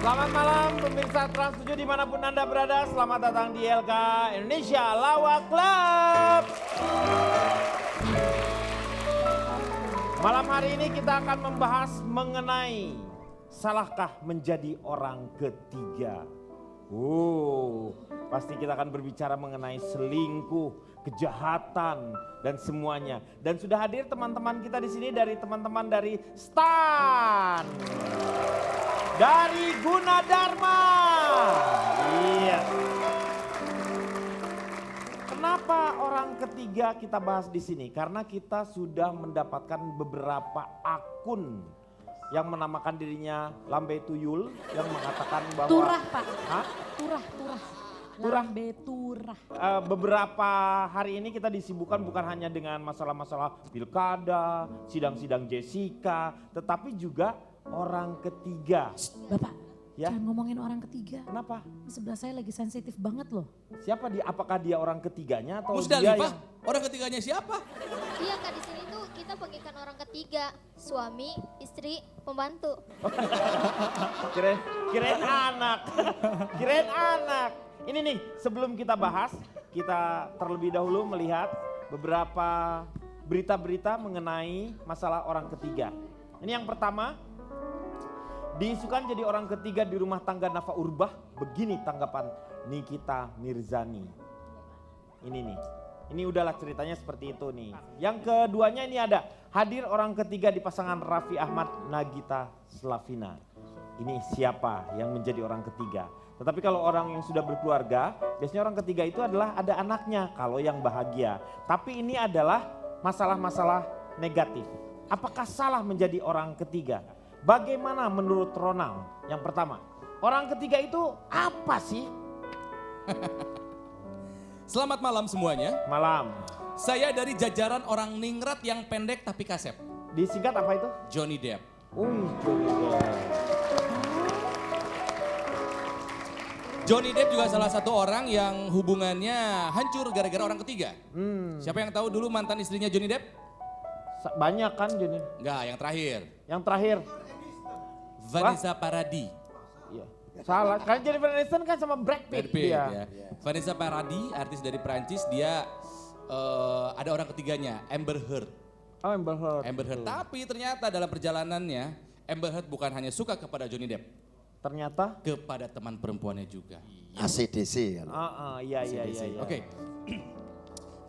Selamat malam pemirsa Trans 7 dimanapun Anda berada. Selamat datang di LK Indonesia Lawak Club. Malam hari ini kita akan membahas mengenai salahkah menjadi orang ketiga. Pasti kita akan berbicara mengenai selingkuh, kejahatan dan semuanya. Dan sudah hadir teman-teman kita di sini dari teman-teman dari STAN. Dari Gunadarma. Iya. Kenapa orang ketiga kita bahas di sini? Karena kita sudah mendapatkan beberapa akun yang menamakan dirinya Lambe Tuyul yang mengatakan bahwa Turah, Pak. Hah? Turah. Turah? Lambe turah. Beberapa hari ini kita disibukkan bukan hanya dengan masalah-masalah pilkada, sidang-sidang Jessica, tetapi juga orang ketiga. Bapak, Ya? jangan ngomongin orang ketiga. Kenapa? Di sebelah saya lagi sensitif banget loh. Siapa dia? Apakah dia orang ketiganya atau dia Musdalifah, yang... orang ketiganya siapa? Iya Kak, di sini tuh kita bagikan orang ketiga, suami, istri, pembantu. Kirain anak. Kirain anak. Ini nih, sebelum kita bahas, kita terlebih dahulu melihat beberapa berita-berita mengenai masalah orang ketiga. Ini yang pertama, diisukan jadi orang ketiga di rumah tangga Nafa Urbah. Begini tanggapan Nikita Mirzani. Ini nih, ini udahlah ceritanya seperti itu nih. Yang keduanya ini ada, hadir orang ketiga di pasangan Raffi Ahmad Nagita Slavina. Ini siapa yang menjadi orang ketiga? Tetapi kalau orang yang sudah berkeluarga, biasanya orang ketiga itu adalah ada anaknya kalau yang bahagia. Tapi ini adalah masalah-masalah negatif. Apakah salah menjadi orang ketiga? Bagaimana menurut Ronald? Yang pertama, orang ketiga itu apa sih? Selamat malam semuanya. Malam. Saya dari jajaran orang ningrat yang pendek tapi kasep. Disingkat apa itu? Johnny Depp. Johnny Depp juga salah satu orang yang hubungannya hancur gara-gara orang ketiga. Siapa yang tahu dulu mantan istrinya Johnny Depp? Banyak kan Joni? Enggak, yang terakhir. Yang terakhir. Vanessa Paradis. Iya. Salah, kan Jennifer Aniston kan sama Brad Brad Pitt. Pitt, Dia. ya. Vanessa Paradis, artis dari Perancis, dia ada orang ketiganya, Amber Heard. Oh, Amber Heard. Amber Heard. Tapi ternyata dalam perjalanannya, Amber Heard bukan hanya suka kepada Johnny Depp, Ternyata? kepada teman perempuannya juga. ACDC. Iya. Oke.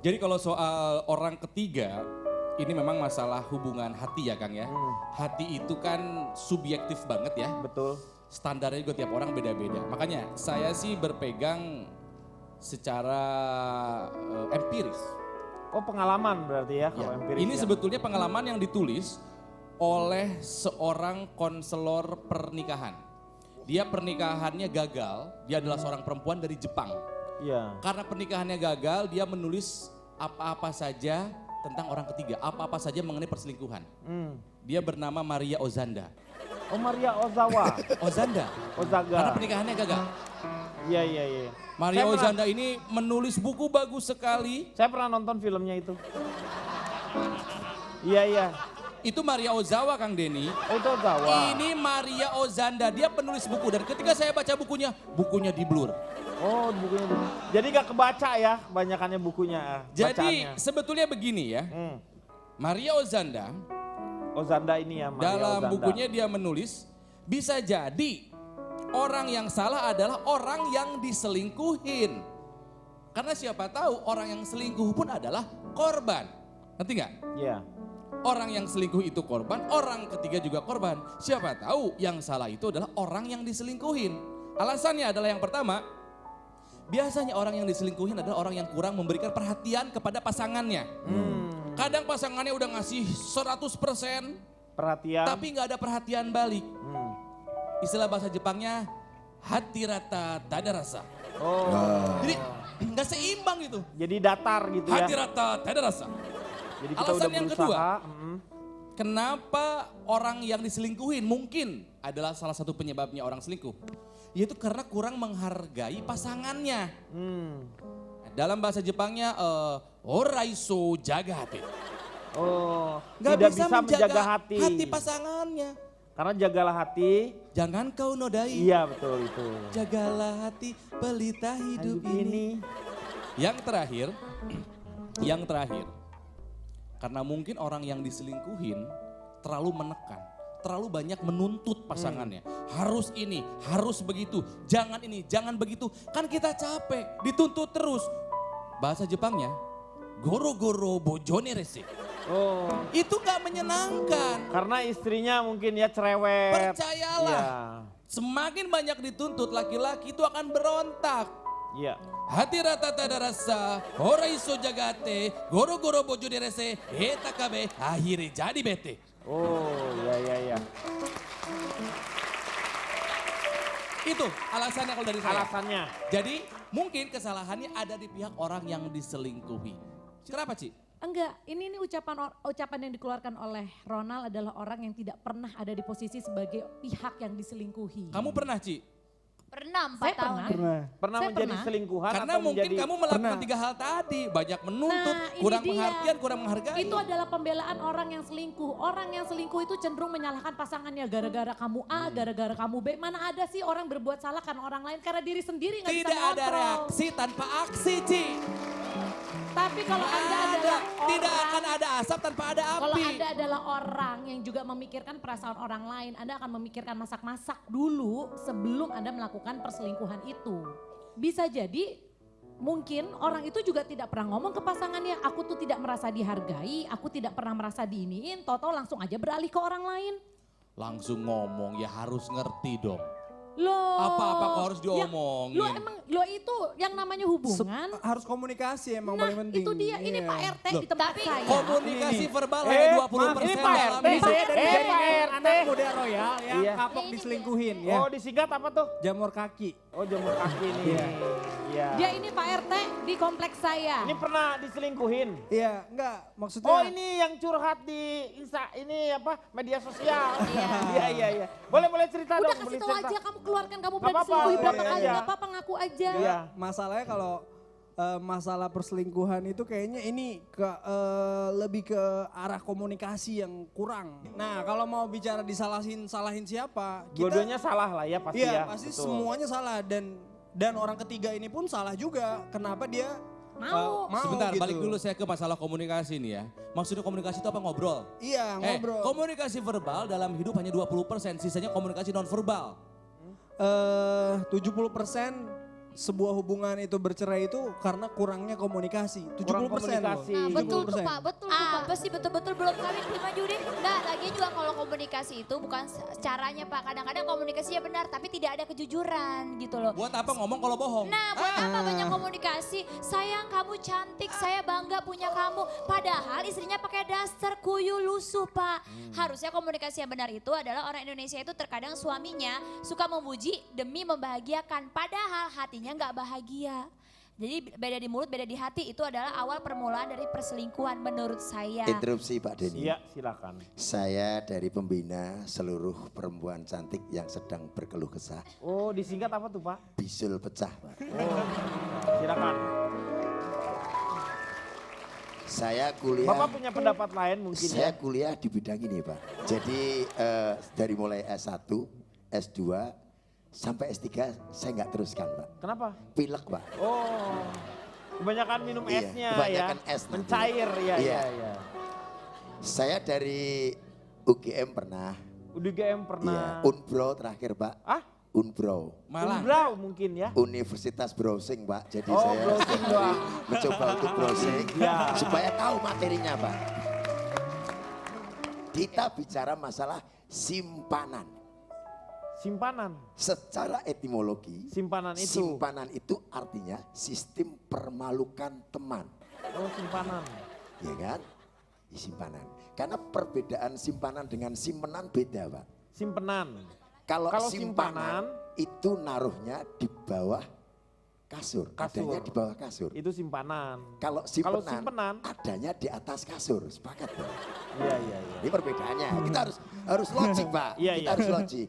Jadi kalau soal orang ketiga, ini memang masalah hubungan hati ya Kang ya. Hati itu kan subjektif banget ya. Betul. Standarnya juga tiap orang beda-beda. Makanya saya sih berpegang secara empiris. Oh, pengalaman berarti ya kalau Ya. empiris. Ini ya. sebetulnya pengalaman yang ditulis oleh seorang konselor pernikahan. Dia pernikahannya gagal, dia adalah seorang perempuan dari Jepang. Iya. Karena pernikahannya gagal, dia menulis apa-apa saja tentang orang ketiga, apa-apa saja mengenai perselingkuhan. Dia bernama Maria Ozanda. Oh, Maria Ozawa. Ozanda, Ozaga. karena pernikahannya gagal. Iya. Maria Saya Ozanda ini menulis buku bagus sekali. Saya pernah nonton filmnya itu. Iya. Itu Maria Ozawa Kang Denny. Oh, itu Ozawa. Ini Maria Ozanda, dia penulis buku dan ketika saya baca bukunya di blur. Oh, bukunya. Jadi gak kebaca ya kebanyakannya bukunya. Jadi bacaannya. sebetulnya begini ya, Maria Ozanda Ozanda ini ya, Maria dalam Ozanda. bukunya dia menulis, bisa jadi orang yang salah adalah orang yang diselingkuhin. Karena siapa tahu orang yang selingkuh pun adalah korban. Ngerti nggak? Iya. Orang yang selingkuh itu korban, orang ketiga juga korban. Siapa tahu yang salah itu adalah orang yang diselingkuhin. Alasannya adalah yang pertama, biasanya orang yang diselingkuhin adalah orang yang kurang memberikan perhatian kepada pasangannya. Kadang pasangannya udah ngasih 100%, Perhatian. tapi nggak ada perhatian balik. Istilah bahasa Jepangnya, hati rata tak ada rasa. Oh. Jadi nggak seimbang gitu. Jadi datar gitu ya. Hati rata tak ada rasa. Jadi kita Alasan udah yang berusaha. kedua, kenapa orang yang diselingkuhin mungkin adalah salah satu penyebabnya orang selingkuh. Yaitu karena kurang menghargai pasangannya. Dalam bahasa Jepangnya, oraiso jaga hati. Oh, Nggak tidak bisa bisa menjaga hati. hati pasangannya. Karena jagalah hati. Jangan kau nodai. Iya betul itu. Jagalah hati pelita hidup Hidup ini. Yang terakhir, karena mungkin orang yang diselingkuhin terlalu menekan, terlalu banyak menuntut pasangannya. Harus ini, harus begitu, jangan ini, jangan begitu. Kan kita capek, dituntut terus. Bahasa Jepangnya, goro-goro bojone rese. Oh. Itu gak menyenangkan. Karena istrinya mungkin ya cerewet. Percayalah, semakin banyak dituntut laki-laki itu akan berontak. Iya. Hati rata tada rasa, ora iso jagate, goro-goro bojo derese, eta kabe, akhirnya jadi bete. Oh iya. Itu alasannya kalau dari saya. Alasannya. Jadi mungkin kesalahannya ada di pihak orang yang diselingkuhi. Kenapa Ci? Enggak, ini ucapan yang dikeluarkan oleh Ronald adalah orang yang tidak pernah ada di posisi sebagai pihak yang diselingkuhi. Kamu pernah Ci? Pernah 4 Saya tahun. Pernah Saya menjadi pernah. selingkuhan Karena atau mungkin menjadi kamu melakukan 3 hal tadi. Banyak menuntut, Nah, ini kurang dia. pengertian, kurang menghargai. Itu adalah pembelaan orang yang selingkuh. Orang yang selingkuh itu cenderung menyalahkan pasangannya gara-gara kamu A, gara-gara kamu B. Mana ada sih orang berbuat salah karena orang lain, karena diri sendiri nggak bisa Tidak ada ngontrol. reaksi tanpa aksi Ci. Tapi kalau Nggak Anda ada. adalah Tidak orang, akan ada asap tanpa ada api. kalau Anda adalah orang yang juga memikirkan perasaan orang lain, Anda akan memikirkan masak-masak dulu sebelum Anda melakukan perselingkuhan itu. Bisa jadi mungkin orang itu juga tidak pernah ngomong ke pasangannya, aku tuh tidak merasa dihargai, aku tidak pernah merasa diiniin, tau-tau langsung aja beralih ke orang lain. Langsung ngomong, ya harus ngerti dong. Loh. Apa-apa kok harus diomongin. Lo itu yang namanya hubungan. Harus komunikasi emang Nah paling penting. itu dia, ini Iya. Pak RT di tempat Tapi saya. Komunikasi verbal Eh, hanya maaf, 20% ini Pak dalam RT. hidup. Saya dari Pak jaringan RT. anak muda royal yang Iya. kapok Ini diselingkuhin Oh ya. disingkat apa tuh? Jamur kaki. Oh jamur kaki nih. Iya. Iya. Dia ini Pak RT di kompleks saya. Ini pernah diselingkuhin. Iya, enggak maksudnya. Oh ini yang curhat di ini apa media sosial. Iya. Boleh cerita Udah dong. kasih boleh tahu cerita. aja kamu keluarkan, kamu Nggak pernah apa-apa, diselingkuhi berapa iya, kali, iya. gak apa-apa ngaku aja. Iya. Masalahnya kalau masalah perselingkuhan itu kayaknya ini lebih ke arah komunikasi yang kurang. Nah kalau mau bicara salahin siapa? Dua-duanya salah lah ya pasti Iya ya. pasti betul. semuanya salah dan orang ketiga ini pun salah juga. Kenapa dia Mau. Sebentar, gitu. balik dulu saya ke masalah komunikasi nih ya. Maksudnya komunikasi itu apa? Ngobrol. Iya ngobrol. Komunikasi verbal dalam hidup hanya 20%, sisanya komunikasi non verbal. 70% sebuah hubungan itu bercerai itu karena kurangnya komunikasi. 70% Kurang loh. komunikasi. Nah, betul tuh 70%. Pak, betul tuh Pak. Apa sih betul-betul belum kawin terima judi? Enggak, lagi juga kalau komunikasi itu bukan caranya Pak. Kadang-kadang komunikasinya benar tapi tidak ada kejujuran gitu loh. Buat apa ngomong kalau bohong? Nah buat apa banyak komunikasi, sayang kamu cantik, saya bangga punya kamu. Padahal istrinya pakai daster, kuyu, lusuh Pak. Harusnya komunikasi yang benar itu adalah orang Indonesia itu terkadang suaminya suka memuji demi membahagiakan. Padahal hatinya nggak bahagia. Jadi beda di mulut, beda di hati itu adalah awal permulaan dari perselingkuhan menurut saya. Interupsi Pak Denny. Iya silakan. Saya dari pembina seluruh perempuan cantik yang sedang berkeluh kesah. Oh disingkat apa tuh Pak? Bisul pecah Pak. Oh silakan. Saya kuliah. Bapak punya pendapat lain mungkin Saya ya? kuliah di bidang ini Pak. Jadi dari mulai S1, S2 sampai S3 saya nggak teruskan Pak. Kenapa? Pilek Pak. Oh kebanyakan minum Iya, esnya kebanyakan ya? es nanti. Mencair ya. Iya. Iya. Saya dari UGM pernah. UGM Iya, pernah. Unbro terakhir Pak. Ah? Unbro. Malah. Umbrau mungkin ya? Universitas browsing Pak. Jadi Oh, saya browsing doang. mencoba untuk browsing Ya. supaya tahu materinya Pak. Kita bicara masalah simpanan. Simpanan. Secara etimologi, Simpanan itu. simpanan itu artinya sistem permalukan teman. Oh simpanan. Ya kan? Simpanan. Karena perbedaan simpanan dengan simpenan beda Pak. Simpenan. Kalau Kalau simpanan itu naruhnya di bawah kasur. Kasur. Adanya di bawah kasur. Itu simpanan. Kalau Kalau simpenan, simpenan. adanya di atas kasur. Sepakat Pak? Iya. Ini perbedaannya. Kita harus logik Pak. Iya, Kita iya. harus logik.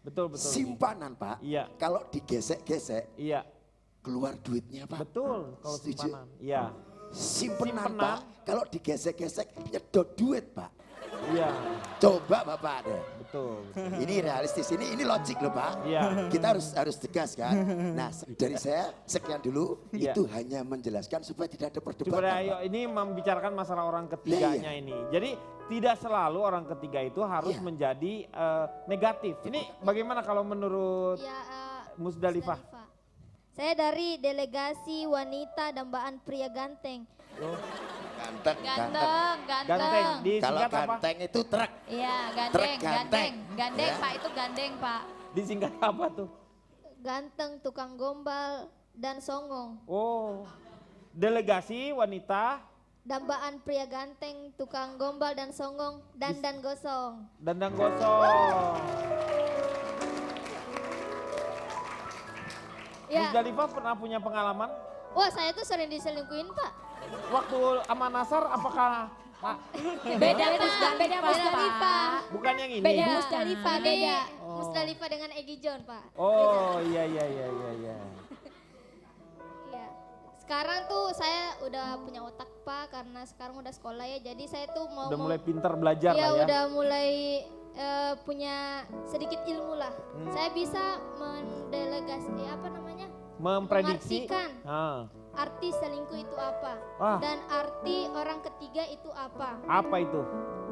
Betul. Simpanan Pak. Iya. Kalau digesek-gesek Iya. keluar duitnya Pak. Betul kalau Setuju. simpanan. Iya. Simpenan Simpenan. Pak. Kalau digesek-gesek nyedot duit Pak. Iya, Coba Bapak deh. betul. Ini realistis, ini logik loh Pak. Iya. Kita harus tegas kan. Nah dari saya sekian dulu, Iya. itu hanya menjelaskan supaya tidak ada Coba perdebatan. deh, ayo, ini membicarakan masalah orang ketiganya ini. Jadi tidak selalu orang ketiga itu harus Iya. menjadi negatif. Ini bagaimana kalau menurut Ya, Musdalifah? Saya dari delegasi wanita dambaan pria ganteng. Ganteng, Ganteng, Ganteng, ganteng. Kalau disingkat apa? ganteng itu truk. Iya, Truk gandeng, ganteng. gandeng. Gandeng Ya. Pak, itu gandeng Pak. Disingkat apa tuh? Ganteng, tukang gombal, dan songong. Oh, delegasi wanita Dambaan pria ganteng, tukang gombal dan songong, dan gosong. dandang gosong. Ya, Musdalifah pernah punya pengalaman? wah saya tuh sering diselingkuhin Pak. Waktu sama Nasar apakah Pak, Beda Pak, beda Musdalifah. bukan yang ini? Beda. Musdalifah Beda. beda. Oh. Musdalifah dengan Egi John Pak. Oh iya iya iya iya. Iya. Sekarang tuh saya udah punya otak Pak karena sekarang udah sekolah ya. Jadi saya tuh mau Udah mulai pintar belajar ya, lah ya. udah mulai punya sedikit ilmu lah. Saya bisa apa namanya? Memprediksi. Mengartikan Ah, arti selingkuh itu apa Ah. dan arti orang ketiga itu apa. apa itu?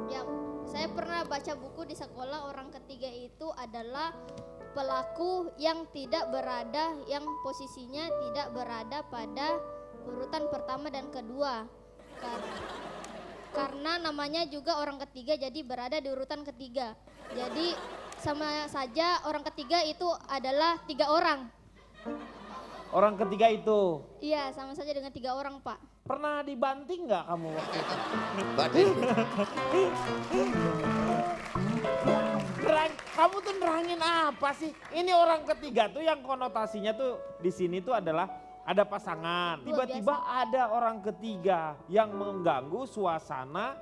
Ya, saya pernah baca buku di sekolah, orang ketiga itu adalah pelaku yang tidak berada, yang posisinya tidak berada pada urutan pertama dan kedua. Karena namanya juga orang ketiga jadi berada di urutan ketiga. Jadi sama saja orang ketiga itu adalah 3 orang. Orang ketiga itu. Iya, sama saja dengan 3 orang, Pak. Pernah dibanting nggak kamu waktu itu? Mbak Dewi. Kamu tuh nerangin apa sih? Ini orang ketiga tuh yang konotasinya tuh di sini tuh adalah ada pasangan. Luar Tiba-tiba ada orang ketiga yang mengganggu suasana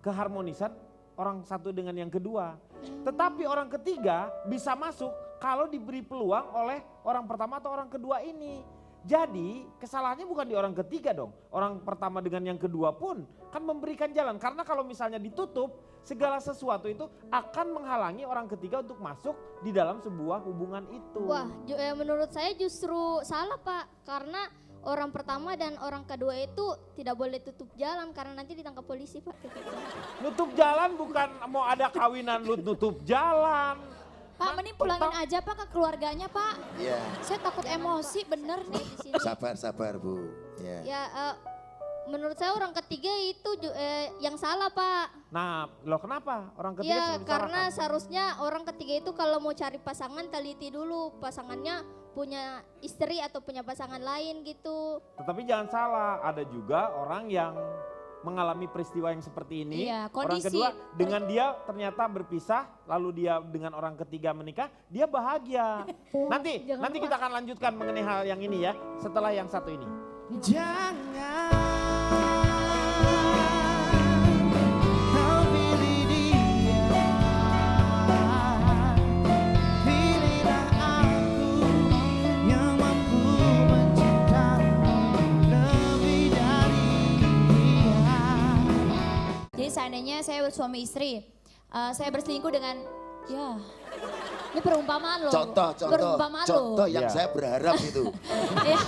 keharmonisan orang satu dengan yang kedua. Tetapi orang ketiga bisa masuk kalau diberi peluang oleh orang pertama atau orang kedua ini. Jadi kesalahannya bukan di orang ketiga dong. Orang pertama dengan yang kedua pun kan memberikan jalan. Karena kalau misalnya ditutup, segala sesuatu itu akan menghalangi orang ketiga untuk masuk di dalam sebuah hubungan itu. Wah, menurut saya justru salah, Pak. Karena orang pertama dan orang kedua itu tidak boleh tutup jalan karena nanti ditangkap polisi, Pak. Nutup jalan bukan mau ada kawinan lu nutup jalan. Pak, mending pulangin aja Pak ke keluarganya Pak. Iya. Saya takut emosi bener nih. Di sini. Sabar Bu. Ya. Ya, menurut saya orang ketiga itu yang salah, Pak. Nah, loh kenapa orang ketiga Ya, selalu karena disalahkan? seharusnya orang ketiga itu kalau mau cari pasangan teliti dulu pasangannya punya istri atau punya pasangan lain gitu. Tetapi jangan salah, ada juga orang yang mengalami peristiwa yang seperti ini. Iya, Orang kondisi. kedua dengan dia ternyata berpisah, lalu dia dengan orang ketiga menikah, dia bahagia. Nanti Jangan kita akan lanjutkan mengenai hal yang ini ya, setelah yang satu ini. Jadi seandainya saya suami istri, saya berselingkuh dengan, ya ini perumpamaan loh. Contoh Perumpamaan loh. yang Ya. saya berharap itu. Iya.